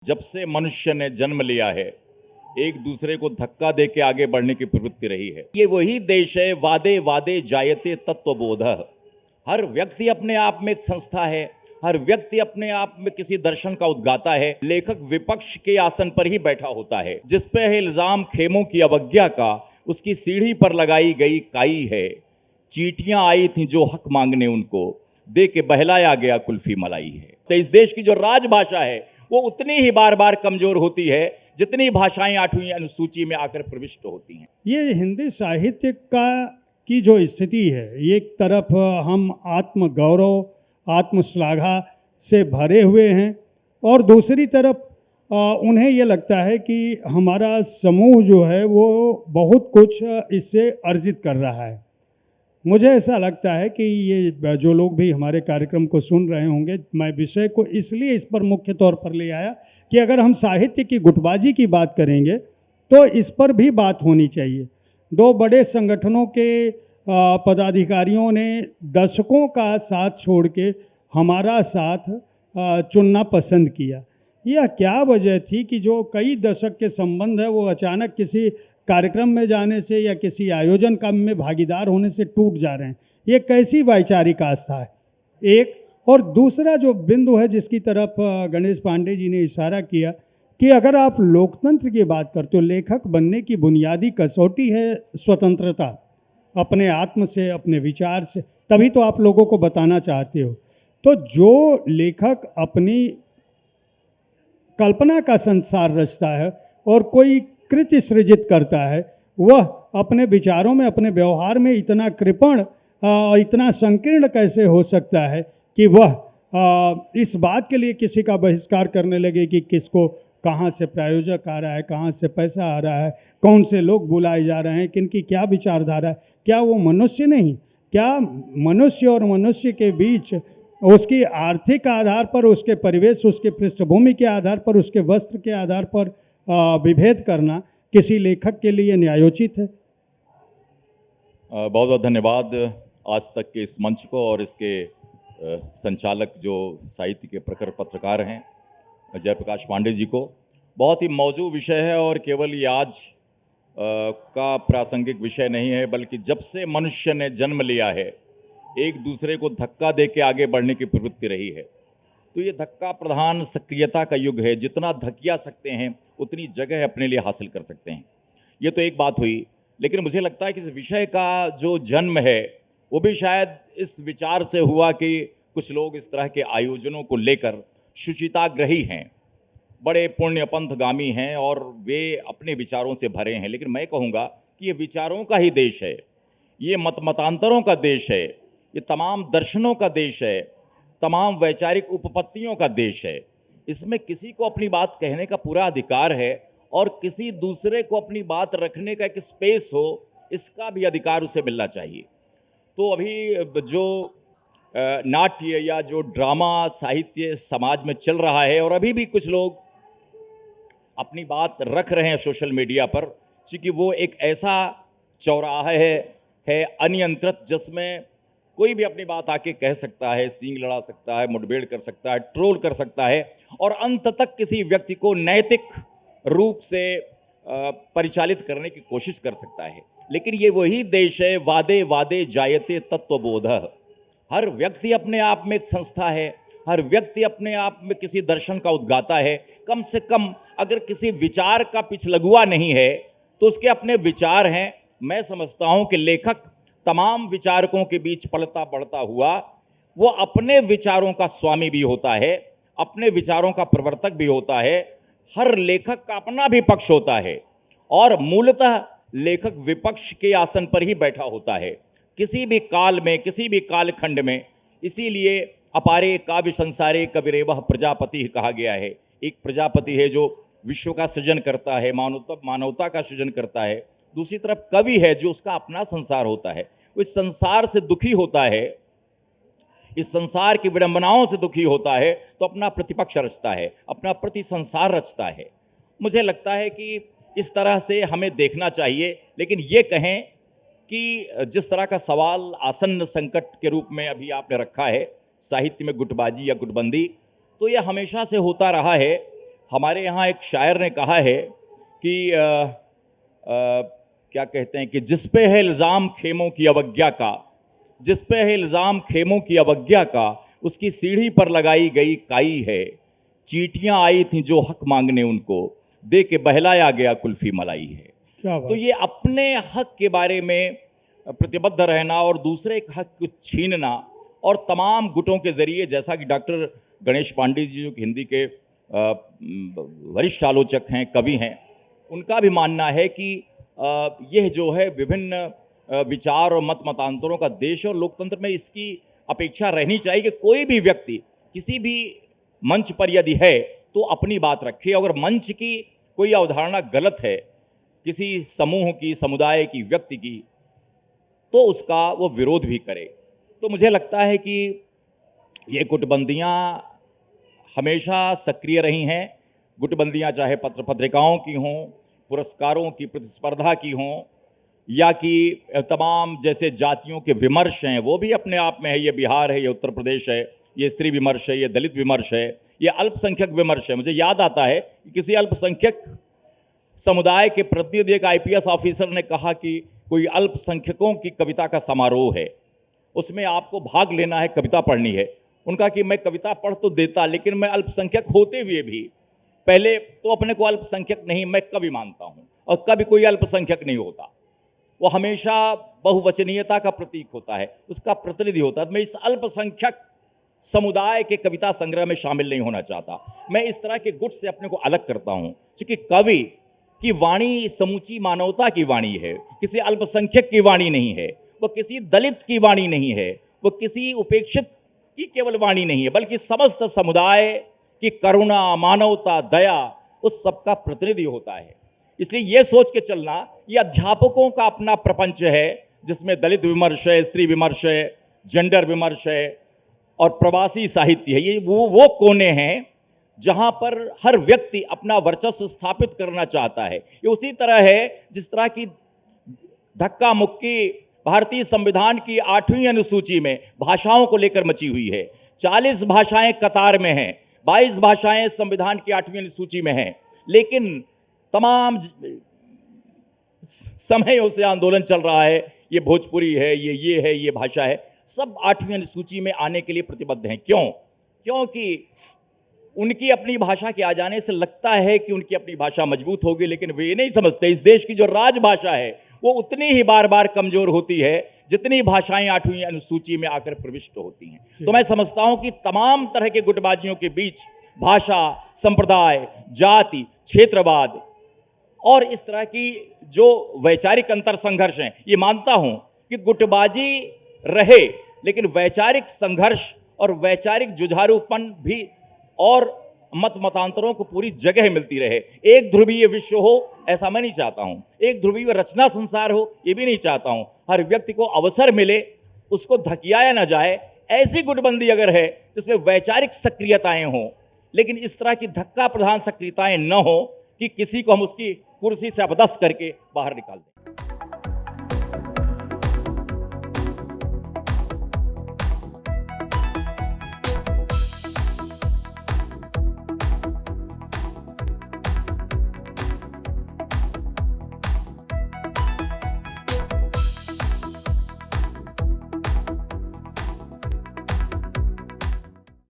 जब से मनुष्य ने जन्म लिया है, एक दूसरे को धक्का दे के आगे बढ़ने की प्रवृत्ति रही है। ये वही देश है, वादे वादे जायते तत्वबोधः। हर व्यक्ति अपने आप में एक संस्था है, हर व्यक्ति अपने आप में किसी दर्शन का उद्गाता है। लेखक विपक्ष के आसन पर ही बैठा होता है। जिस पे है इल्जाम खेमों की अवज्ञा का, उसकी सीढ़ी पर लगाई गई काई है। चींटियां आई थीं जो हक मांगने, उनको दे के बहलाया गया कुल्फी मलाई है। तो इस देश की जो राजभाषा है वो उतनी ही बार बार कमजोर होती है जितनी भाषाएं 8वीं अनुसूची में आकर प्रविष्ट होती हैं। ये हिंदी साहित्य का की जो स्थिति है, एक तरफ हम आत्मगौरव, आत्मश्लाघा से भरे हुए हैं और दूसरी तरफ उन्हें ये लगता है कि हमारा समूह जो है वो बहुत कुछ इससे अर्जित कर रहा है। मुझे ऐसा लगता है कि ये जो लोग भी हमारे कार्यक्रम को सुन रहे होंगे, मैं विषय को इसलिए इस पर मुख्य तौर पर ले आया कि अगर हम साहित्य की गुटबाजी की बात करेंगे तो इस पर भी बात होनी चाहिए। दो बड़े संगठनों के पदाधिकारियों ने दशकों का साथ छोड़ के हमारा साथ चुनना पसंद किया। यह क्या वजह थी कि जो कई दशक के संबंध है वो अचानक किसी कार्यक्रम में जाने से या किसी आयोजन काम में भागीदार होने से टूट जा रहे हैं? ये कैसी वैचारिक आस्था है? एक और दूसरा जो बिंदु है जिसकी तरफ गणेश पांडे जी ने इशारा किया कि अगर आप लोकतंत्र की बात करते हो, लेखक बनने की बुनियादी कसौटी है स्वतंत्रता, अपने आत्म से, अपने विचार से, तभी तो आप लोगों को बताना चाहते हो। तो जो लेखक अपनी कल्पना का संसार रचता है और कोई कृत्य सृजित करता है, वह अपने विचारों में, अपने व्यवहार में इतना कृपण और इतना संकीर्ण कैसे हो सकता है कि वह इस बात के लिए किसी का बहिष्कार करने लगे कि किसको कहाँ से प्रायोजक आ रहा है, कहाँ से पैसा आ रहा है, कौन से लोग बुलाए जा रहे हैं, किनकी क्या विचारधारा है। क्या वो मनुष्य नहीं? क्या मनुष्य और मनुष्य के बीच उसकी आर्थिक आधार पर, उसके परिवेश, उसके पृष्ठभूमि के आधार पर, उसके वस्त्र के आधार पर विभेद करना किसी लेखक के लिए न्यायोचित है? बहुत बहुत धन्यवाद आज तक के इस मंच को और इसके संचालक जो साहित्य के प्रखर पत्रकार हैं जयप्रकाश पांडे जी को। बहुत ही मौजूद विषय है और केवल ये आज का प्रासंगिक विषय नहीं है, बल्कि जब से मनुष्य ने जन्म लिया है, एक दूसरे को धक्का दे के आगे बढ़ने की प्रवृत्ति रही है। तो ये धक्का प्रधान सक्रियता का युग है। जितना धकिया सकते हैं उतनी जगह अपने लिए हासिल कर सकते हैं। ये तो एक बात हुई, लेकिन मुझे लगता है कि इस विषय का जो जन्म है वो भी शायद इस विचार से हुआ कि कुछ लोग इस तरह के आयोजनों को लेकर शुचिताग्रही हैं, बड़े पुण्यपंथगामी हैं और वे अपने विचारों से भरे हैं। लेकिन मैं कहूँगा कि ये विचारों का ही देश है, ये मतांतरों का देश है, ये तमाम दर्शनों का देश है, तमाम वैचारिक उपपत्तियों का देश है। इसमें किसी को अपनी बात कहने का पूरा अधिकार है और किसी दूसरे को अपनी बात रखने का एक स्पेस हो, इसका भी अधिकार उसे मिलना चाहिए। तो अभी जो नाट्य या जो ड्रामा साहित्य समाज में चल रहा है और अभी भी कुछ लोग अपनी बात रख रहे हैं सोशल मीडिया पर, क्योंकि वो एक ऐसा चौराहा है अनियंत्रित, जिसमें कोई भी अपनी बात आके कह सकता है, सींग लड़ा सकता है, मुठभेड़ कर सकता है, ट्रोल कर सकता है और अंत तक किसी व्यक्ति को नैतिक रूप से परिचालित करने की कोशिश कर सकता है। लेकिन ये वही देश है, वादे वादे जायते तत्वबोधः। हर व्यक्ति अपने आप में एक संस्था है, हर व्यक्ति अपने आप में किसी दर्शन का उद्गाता है। कम से कम अगर किसी विचार का पिछलगुआ नहीं है तो उसके अपने विचार हैं। मैं समझता हूं कि लेखक तमाम विचारकों के बीच पलता बढ़ता हुआ वो अपने विचारों का स्वामी भी होता है, अपने विचारों का प्रवर्तक भी होता है। हर लेखक का अपना भी पक्ष होता है और मूलतः लेखक विपक्ष के आसन पर ही बैठा होता है किसी भी काल में, किसी भी कालखंड में। इसीलिए अपारे काव्य संसारे कविरेवः प्रजापति कहा गया है। एक प्रजापति है जो विश्व का सृजन करता है, मानवता का सृजन करता है। दूसरी तरफ कवि है जो उसका अपना संसार होता है, वो इस संसार से दुखी होता है, इस संसार की विडंबनाओं से दुखी होता है, तो अपना प्रतिपक्ष रचता है, अपना प्रति संसार रचता है। मुझे लगता है कि इस तरह से हमें देखना चाहिए। लेकिन ये कहें कि जिस तरह का सवाल आसन्न संकट के रूप में अभी आपने रखा है, साहित्य में गुटबाजी या गुटबंदी, तो यह हमेशा से होता रहा है। हमारे यहाँ एक शायर ने कहा है कि क्या कहते हैं कि जिस पे है इल्ज़ाम खेमों की अवज्ञा का, जिस पे है इल्ज़ाम खेमों की अवज्ञा का, उसकी सीढ़ी पर लगाई गई काई है। चींटियां आई थीं जो हक मांगने उनको, दे के बहलाया गया कुल्फी मलाई है। क्या बात। तो ये अपने हक के बारे में प्रतिबद्ध रहना और दूसरे के हक को छीनना, और तमाम गुटों के ज़रिए, जैसा कि डॉक्टर गणेश पांडे जी जो कि हिंदी के वरिष्ठ आलोचक हैं, कवि हैं, उनका भी मानना है कि यह जो है विभिन्न विचार और मतांतरों का देश और लोकतंत्र में इसकी अपेक्षा रहनी चाहिए कि कोई भी व्यक्ति किसी भी मंच पर यदि है तो अपनी बात रखे। अगर मंच की कोई अवधारणा गलत है किसी समूह की, समुदाय की, व्यक्ति की, तो उसका वो विरोध भी करे। तो मुझे लगता है कि ये गुटबंदियाँ हमेशा सक्रिय रही हैं। गुटबंदियाँ चाहे पत्र पत्रिकाओं की हों, पुरस्कारों की प्रतिस्पर्धा की हों, या कि तमाम जैसे जातियों के विमर्श हैं, वो भी अपने आप में है। ये बिहार है, ये उत्तर प्रदेश है, ये स्त्री विमर्श है, ये दलित विमर्श है, ये अल्पसंख्यक विमर्श है। मुझे याद आता है कि किसी अल्पसंख्यक समुदाय के प्रतिनिधि, एक IPS ऑफिसर ने कहा कि कोई अल्पसंख्यकों की कविता का समारोह है, उसमें आपको भाग लेना है, कविता पढ़नी है। उनका कि मैं कविता पढ़ तो देता, लेकिन मैं अल्पसंख्यक होते हुए भी पहले तो अपने को अल्पसंख्यक नहीं, मैं कवि मानता हूँ, और कवि कोई अल्पसंख्यक नहीं होता, वो हमेशा बहुवचनीयता का प्रतीक होता है, उसका प्रतिनिधि होता है। मैं इस अल्पसंख्यक समुदाय के कविता संग्रह में शामिल नहीं होना चाहता। मैं इस तरह के गुट से अपने को अलग करता हूँ, क्योंकि कवि की वाणी समूची मानवता की वाणी है, किसी अल्पसंख्यक की वाणी नहीं है, वो किसी दलित की वाणी नहीं है, वो किसी उपेक्षित की केवल वाणी नहीं है, बल्कि समस्त समुदाय की करुणा, मानवता, दया, उस सबका प्रतिनिधि होता है। इसलिए ये सोच के चलना, ये अध्यापकों का अपना प्रपंच है, जिसमें दलित विमर्श है, स्त्री विमर्श है, जेंडर विमर्श है और प्रवासी साहित्य है। ये वो कोने हैं जहां पर हर व्यक्ति अपना वर्चस्व स्थापित करना चाहता है। ये उसी तरह है जिस तरह की धक्का मुक्की भारतीय संविधान की 8वीं अनुसूची में भाषाओं को लेकर मची हुई है। 40 भाषाएं कतार में हैं, 22 भाषाएं संविधान की 8वीं अनुसूची में हैं, लेकिन तमाम समयों से आंदोलन चल रहा है, ये भोजपुरी है, ये है, ये भाषा है, सब 8वीं अनुसूची में आने के लिए प्रतिबद्ध हैं। क्यों? क्योंकि उनकी अपनी भाषा के आ जाने से लगता है कि उनकी अपनी भाषा मजबूत होगी, लेकिन वे ये नहीं समझते इस देश की जो राजभाषा है वो उतनी ही बार बार कमजोर होती है जितनी भाषाएं 8वीं अनुसूची में आकर प्रविष्ट होती हैं। तो मैं समझता हूं कि तमाम तरह के गुटबाजियों के बीच भाषा, संप्रदाय, जाति, क्षेत्रवाद और इस तरह की जो वैचारिक अंतर संघर्ष हैं, ये मानता हूं कि गुटबाजी रहे, लेकिन वैचारिक संघर्ष और वैचारिक जुझारूपन भी और मतांतरों को पूरी जगह मिलती रहे। एक ध्रुवीय विश्व हो ऐसा मैं नहीं चाहता हूं, एक ध्रुवीय रचना संसार हो ये भी नहीं चाहता हूं। हर व्यक्ति को अवसर मिले, उसको धकियाया ना जाए। ऐसी गुटबंदी अगर है जिसमें वैचारिक सक्रियताएं हों, लेकिन इस तरह की धक्का प्रधान सक्रियताएं न हो कि किसी को हम उसकी कुर्सी से अपदस्थ करके बाहर निकाल दें।